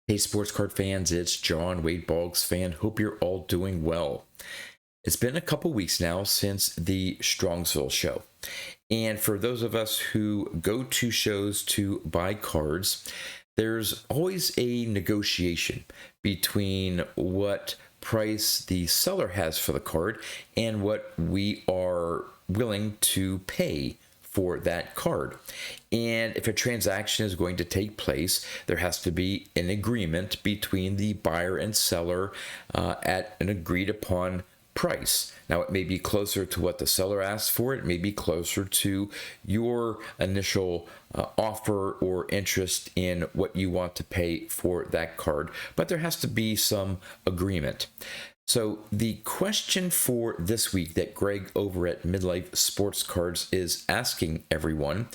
Hey, sports card fans, it's John, Wade Boggs fan. Hope you're all doing well. It's been a couple weeks now since the Strongsville show. And for those of us who go to shows to buy cards, there's always a negotiation between what price the seller has for the card and what we are willing to pay for that card. And if a transaction is going to take place, there has to be an agreement between the buyer and seller at an agreed upon price. Now, it may be closer to what the seller asked for. It may be closer to your initial offer or interest in what you want to pay for that card, but there has to be some agreement. So the question for this week that Graig over at MidLife Sports Cards is asking everyone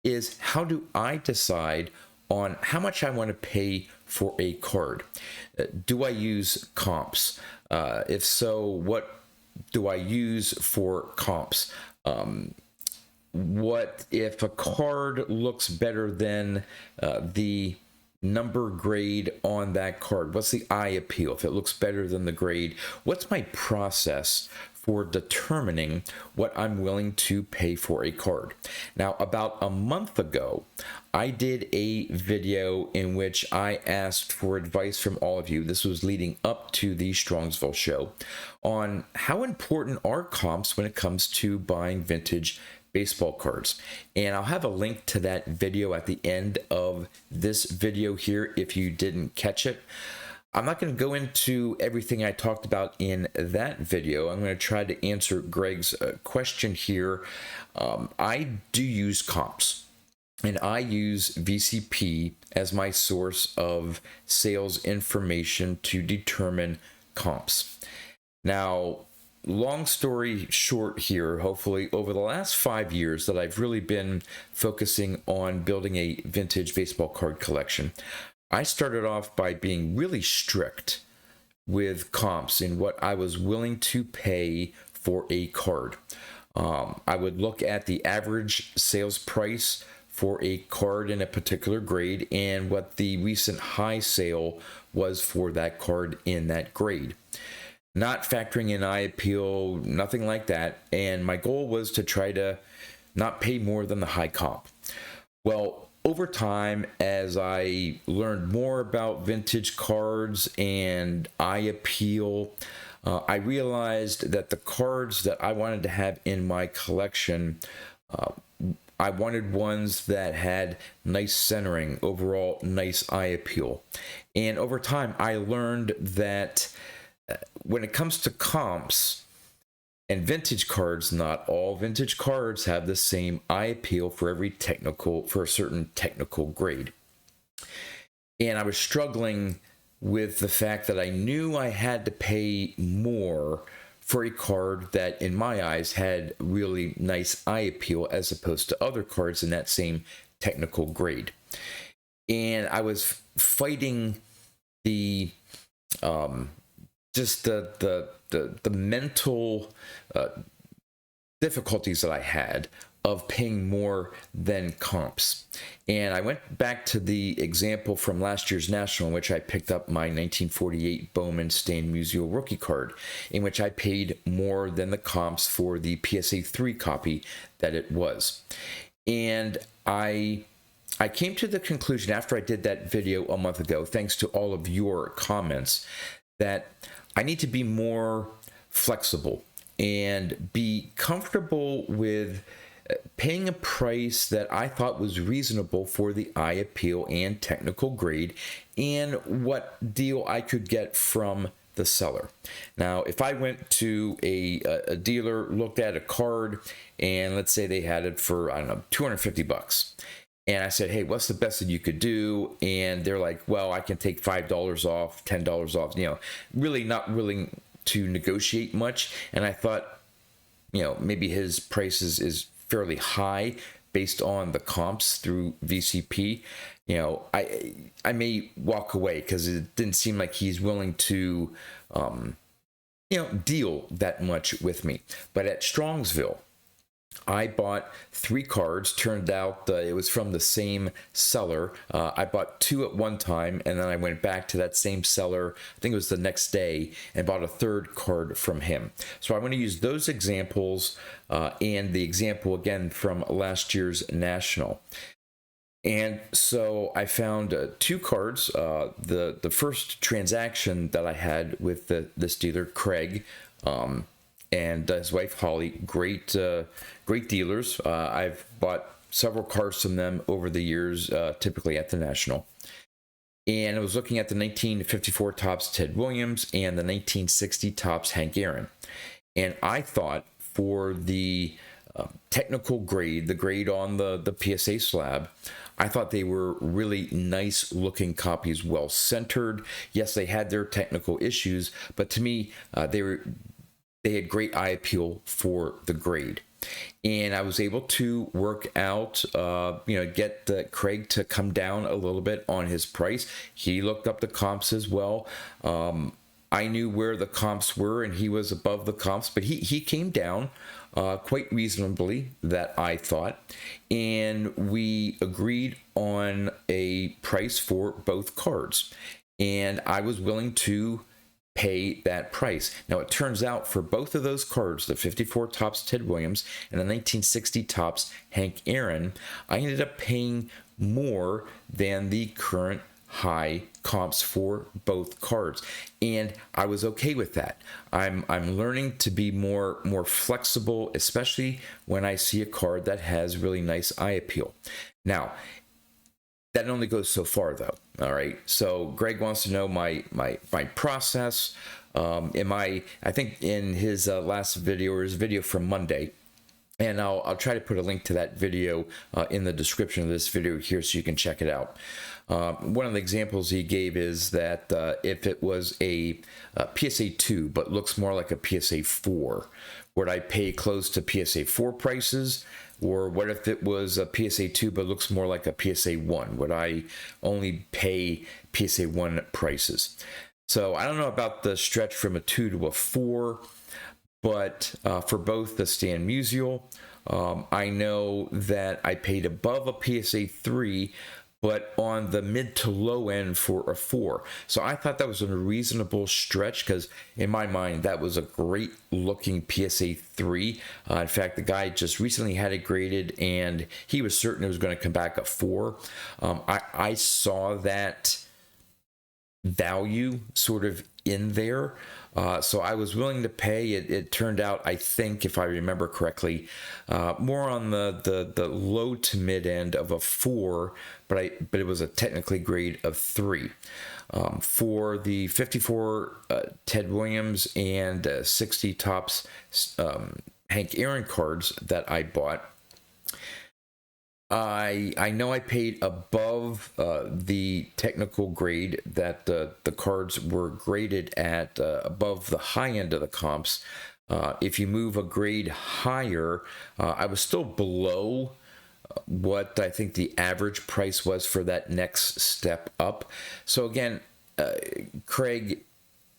is, how do I decide on how much I want to pay for a card? Do I use comps? If so, what do I use for comps? What if a card looks better than the number grade on that card? What's the eye appeal? If it looks better than the grade, what's my process for determining what I'm willing to pay for a card? Now, about a month ago, I did a video in which I asked for advice from all of you. This was leading up to the Strongsville show on how important are comps when it comes to buying vintage baseball cards. And I'll have a link to that video at the end of this video here if you didn't catch it. I'm not going to go into everything I talked about in that video. I'm going to try to answer Greg's question here. I do use comps, and I use VCP as my source of sales information to determine comps. Now, long story short here, hopefully over the last 5 years that I've really been focusing on building a vintage baseball card collection, I started off by being really strict with comps in what I was willing to pay for a card. I would look at the average sales price for a card in a particular grade and what the recent high sale was for that card in that grade. Not factoring in eye appeal, nothing like that. And my goal was to try to not pay more than the high comp. Well, over time, as I learned more about vintage cards and eye appeal, I realized that the cards that I wanted to have in my collection, I wanted ones that had nice centering, overall nice eye appeal. And over time, I learned that when it comes to comps and vintage cards, not all vintage cards have the same eye appeal for a certain technical grade. And I was struggling with the fact that I knew I had to pay more for a card that, in my eyes, had really nice eye appeal as opposed to other cards in that same technical grade. And I was fighting the the mental difficulties that I had of paying more than comps. And I went back to the example from last year's National, in which I picked up my 1948 Bowman Stan Musial rookie card, in which I paid more than the comps for the PSA 3 copy that it was. And I came to the conclusion after I did that video a month ago, thanks to all of your comments, that I need to be more flexible and be comfortable with paying a price that I thought was reasonable for the eye appeal and technical grade and what deal I could get from the seller. Now, if I went to a dealer, looked at a card, and let's say they had it for, I don't know, $250. And I said, hey, what's the best that you could do? And they're like, well, I can take $5 off, $10 off, really not willing to negotiate much. And I thought, maybe his price is fairly high based on the comps through VCP. I may walk away because it didn't seem like he's willing to, deal that much with me. But at Strongsville, I bought 3 cards. Turned out it was from the same seller. I bought 2 at one time, and then I went back to that same seller, I think it was the next day, and bought a 3rd card from him. So I'm going to use those examples and the example again from last year's National. And so I found 2 cards. The first transaction that I had with this dealer, Graig, and his wife Holly, great dealers. I've bought several cards from them over the years, typically at the National. And I was looking at the 1954 Topps Ted Williams and the 1960 Topps Hank Aaron. And I thought for the technical grade, the grade on the PSA slab, I thought they were really nice looking copies, well centered. Yes, they had their technical issues, but to me, they had great eye appeal for the grade. And I was able to work out, get Graig to come down a little bit on his price. He looked up the comps as well. I knew where the comps were, and he was above the comps, but he came down quite reasonably, that I thought. And we agreed on a price for both cards. And I was willing to pay that price. Now, it turns out for both of those cards, the 54 Topps Ted Williams and the 1960 Topps Hank Aaron, I ended up paying more than the current high comps for both cards, and I was okay with that. I'm learning to be more flexible, especially when I see a card that has really nice eye appeal. Now, that only goes so far, though. All right. So Graig wants to know my process. I think in his last video, or his video from Monday, and I'll try to put a link to that video in the description of this video here so you can check it out. One of the examples he gave is that if it was a PSA 2 but looks more like a PSA 4, would I pay close to PSA 4 prices? Or what if it was a PSA 2 but looks more like a PSA 1? Would I only pay PSA 1 prices? So I don't know about the stretch from a 2 to a 4, but for both the Stan Musial, I know that I paid above a PSA 3, but on the mid to low end for a 4. So I thought that was a reasonable stretch, because in my mind, that was a great looking PSA 3. In fact, the guy just recently had it graded, and he was certain it was going to come back a 4. I saw that value sort of in there. So I was willing to pay. It turned out, I think, if I remember correctly, more on the low to mid end of a 4, but it was a technically grade of 3. For the 54 Ted Williams and 60 Topps Hank Aaron cards that I bought, I know I paid above the technical grade that the cards were graded at, above the high end of the comps. If you move a grade higher, I was still below what I think the average price was for that next step up. So again, Graig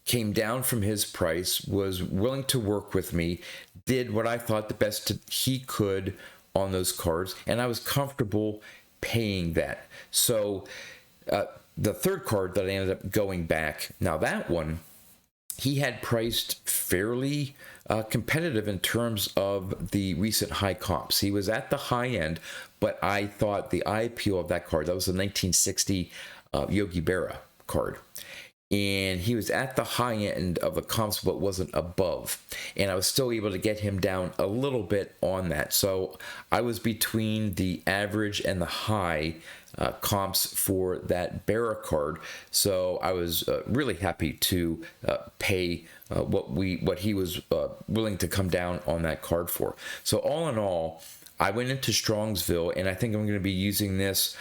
came down from his price, was willing to work with me, did what I thought the best he could on those cards, and I was comfortable paying that. So the 3rd card that I ended up going back, now that one, he had priced fairly competitive in terms of the recent high comps. He was at the high end, but I thought the eye appeal of that card, that was the 1960 Yogi Berra card, and he was at the high end of the comps but wasn't above, and I was still able to get him down a little bit on that. So I was between the average and the high comps for that Berra card, so I was really happy to pay what he was willing to come down on that card for. So all in all, I went into Strongsville, and I think I'm going to be using this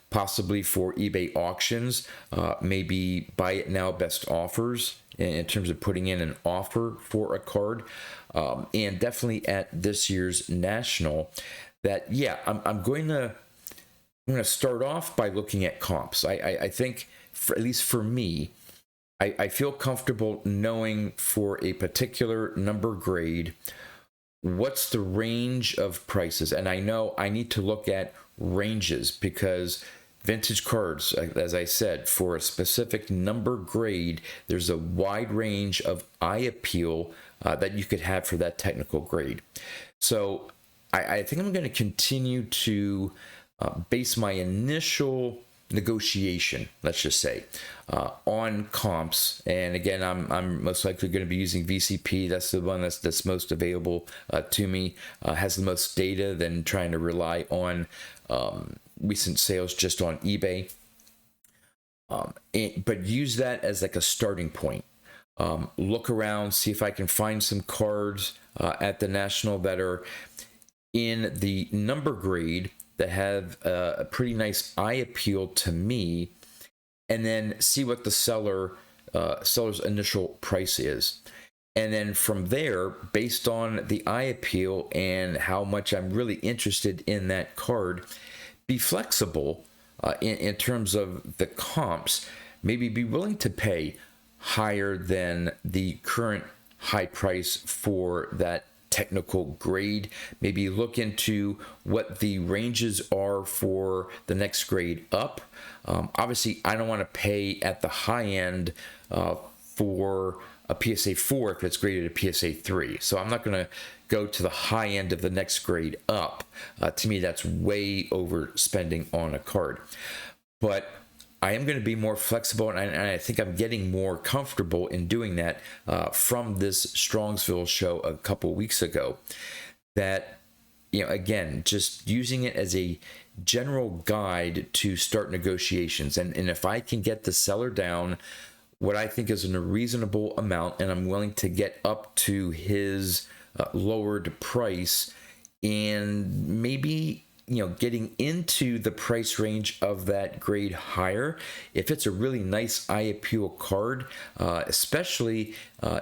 possibly for eBay auctions, maybe buy it now best offers in terms of putting in an offer for a card, and definitely at this year's National. That, yeah, I'm going to start off by looking at comps. I think, at least for me, I feel comfortable knowing for a particular number grade what's the range of prices? And I know I need to look at ranges because vintage cards, as I said, for a specific number grade, there's a wide range of eye appeal that you could have for that technical grade. So I think I'm going to continue to base my initial negotiation, let's just say, on comps. And again, I'm most likely going to be using VCP. That's the one that's most available to me, has the most data than trying to rely on recent sales just on eBay. But use that as like a starting point. Look around, see if I can find some cards at the National that are in the number grade that have a pretty nice eye appeal to me, and then see what the seller's initial price is. And then from there, based on the eye appeal and how much I'm really interested in that card, be flexible in terms of the comps. Maybe be willing to pay higher than the current high price for that technical grade. Maybe look into what the ranges are for the next grade up. Obviously, I don't want to pay at the high end for a PSA 4 if it's graded a PSA 3. So I'm not going to go to the high end of the next grade up. To me, that's way overspending on a card. But I am going to be more flexible, and I think I'm getting more comfortable in doing that from this Strongsville show a couple weeks ago. That, again, just using it as a general guide to start negotiations. And if I can get the seller down what I think is a reasonable amount, and I'm willing to get up to his lowered price, and maybe getting into the price range of that grade higher, if it's a really nice eye appeal card, especially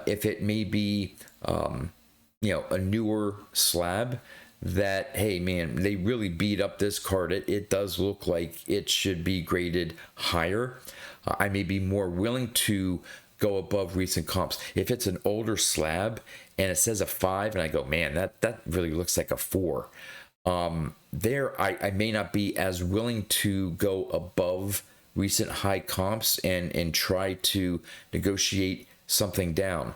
if it may be a newer slab that, hey man, they really beat up this card. It does look like it should be graded higher. I may be more willing to go above recent comps. If it's an older slab and it says a 5 and I go, man, that really looks like a 4. I may not be as willing to go above recent high comps and try to negotiate something down.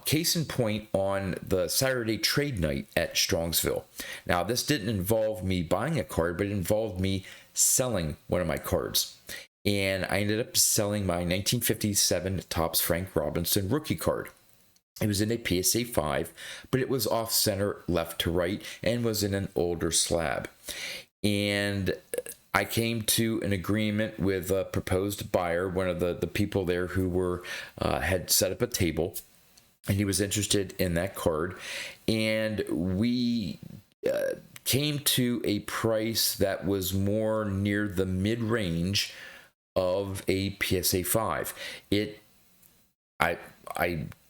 Case in point, on the Saturday trade night at Strongsville. Now, this didn't involve me buying a card, but it involved me selling one of my cards. And I ended up selling my 1957 Topps Frank Robinson rookie card. It was in a PSA 5, but it was off center left to right and was in an older slab. And I came to an agreement with a proposed buyer, one of the people there who had set up a table, and he was interested in that card. And we came to a price that was more near the mid-range of a PSA 5. I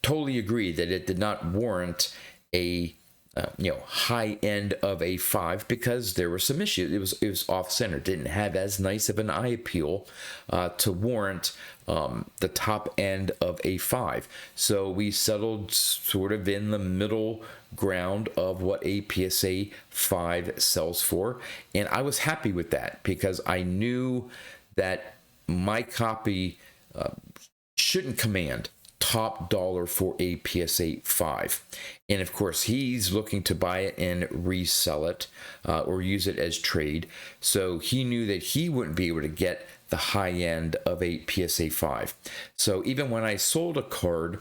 totally agree that it did not warrant a high end of a 5 because there were some issues. It was off center, didn't have as nice of an eye appeal to warrant the top end of a 5. So we settled sort of in the middle ground of what a PSA 5 sells for, and I was happy with that because I knew that my copy shouldn't command top dollar for a PSA 5. And of course, he's looking to buy it and resell it or use it as trade. So he knew that he wouldn't be able to get the high end of a PSA 5. So even when I sold a card,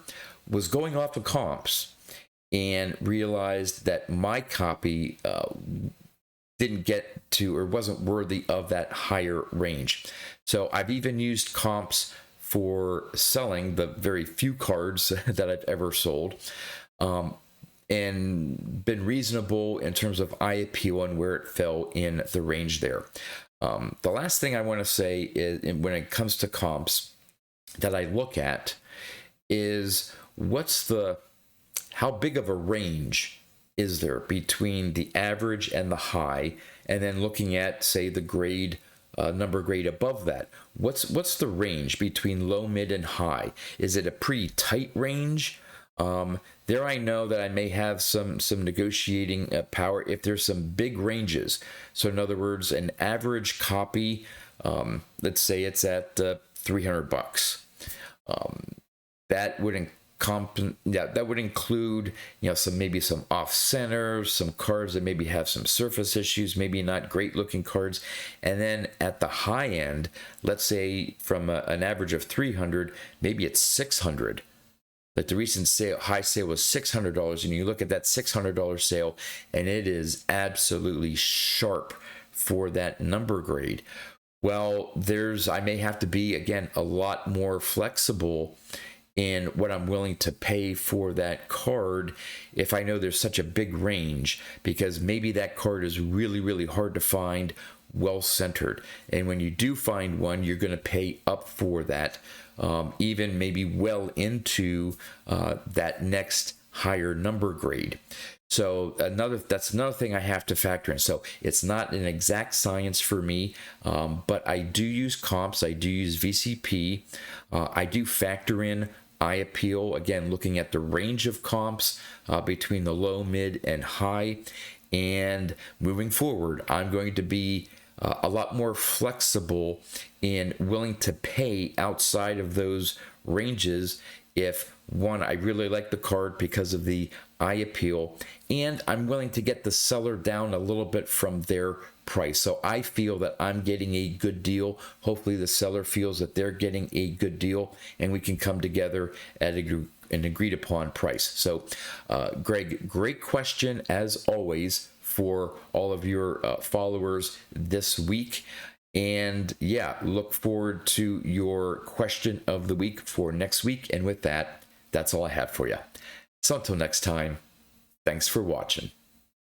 was going off of comps and realized that my copy didn't get to or wasn't worthy of that higher range. So I've even used comps for selling the very few cards that I've ever sold, and been reasonable in terms of eye appeal and where it fell in the range there. The last thing I want to say is, when it comes to comps that I look at, is how big of a range is there between the average and the high, and then looking at, say, the grade, number grade above that. What's the range between low, mid, and high? Is it a pretty tight range? There I know that I may have some negotiating power if there's some big ranges. So in other words, an average copy, let's say it's at $300. That would that would include, some, maybe some off center, some cards that maybe have some surface issues, maybe not great looking cards. And then at the high end, let's say from an average of 300, maybe it's 600. Like the recent high sale was $600, and you look at that $600 sale, and it is absolutely sharp for that number grade. Well, I may have to be, again, a lot more flexible in what I'm willing to pay for that card if I know there's such a big range, because maybe that card is really, really hard to find, well centered. And when you do find one, you're going to pay up for that, even maybe well into that next higher number grade. So that's another thing I have to factor in. So it's not an exact science for me, but I do use comps. I do use VCP. I do factor in eye appeal, again, looking at the range of comps between the low, mid, and high. And moving forward, I'm going to be a lot more flexible in willing to pay outside of those ranges if, one, I really like the card because of the eye appeal, and I'm willing to get the seller down a little bit from their price. So I feel that I'm getting a good deal. Hopefully the seller feels that they're getting a good deal, and we can come together at an agreed upon price. So Greg, great question as always for all of your followers this week. And yeah, look forward to your question of the week for next week. And with that, that's all I have for you. So until next time, thanks for watching.